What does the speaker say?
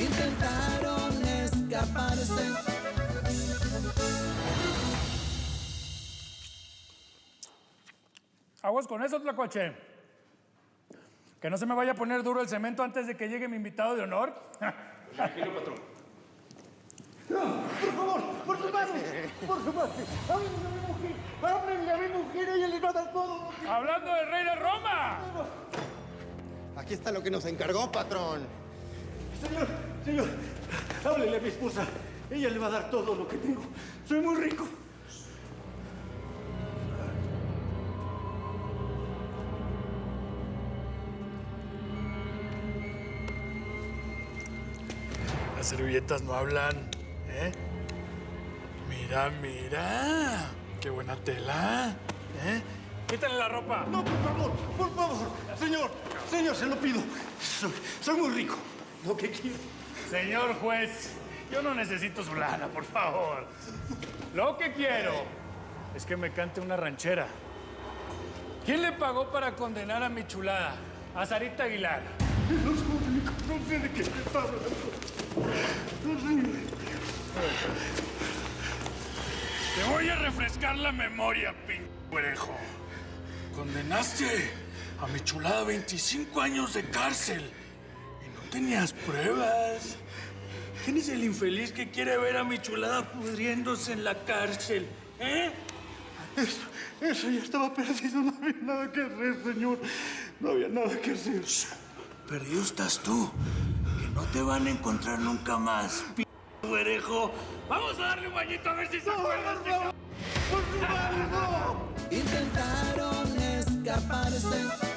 intentaron escaparse. Aguas con eso, Tlacuache. Que no se me vaya a poner duro el cemento antes de que llegue mi invitado de honor. Tranquilo, patrón. No, por favor, por su madre, por su madre. Háblenle a mi mujer, háblenle a mi mujer, ella le va a dar todo. ¡Hablando del rey de Roma! Aquí está lo que nos encargó, patrón. Señor, háblele a mi esposa. Ella le va a dar todo lo que tengo. Soy muy rico. Las servilletas no hablan, ¿eh? Mira, mira. Qué buena tela, ¿eh? Quítale la ropa. No, por favor, señor, se lo pido. Soy muy rico. Lo que quiero. Señor juez, yo no necesito su lana, por favor. Lo que quiero es que me cante una ranchera. ¿Quién le pagó para condenar a mi chulada? A Sarita Aguilar. No sé de qué me está hablando. No sé. Te voy a refrescar la memoria, pinguerejo. Condenaste a mi chulada a 25 años de cárcel y no tenías pruebas. ¿Quién es el infeliz que quiere ver a mi chulada pudriéndose en la cárcel? ¿Eh? Eso ya estaba perdido. No había nada que hacer, señor. No había nada que hacer. Perdido estás tú, que no te van a encontrar nunca más, pinguerejo. Vamos a darle un bañito a ver si se acuerdan. ¡Por su madre, no! Intentaron escaparse.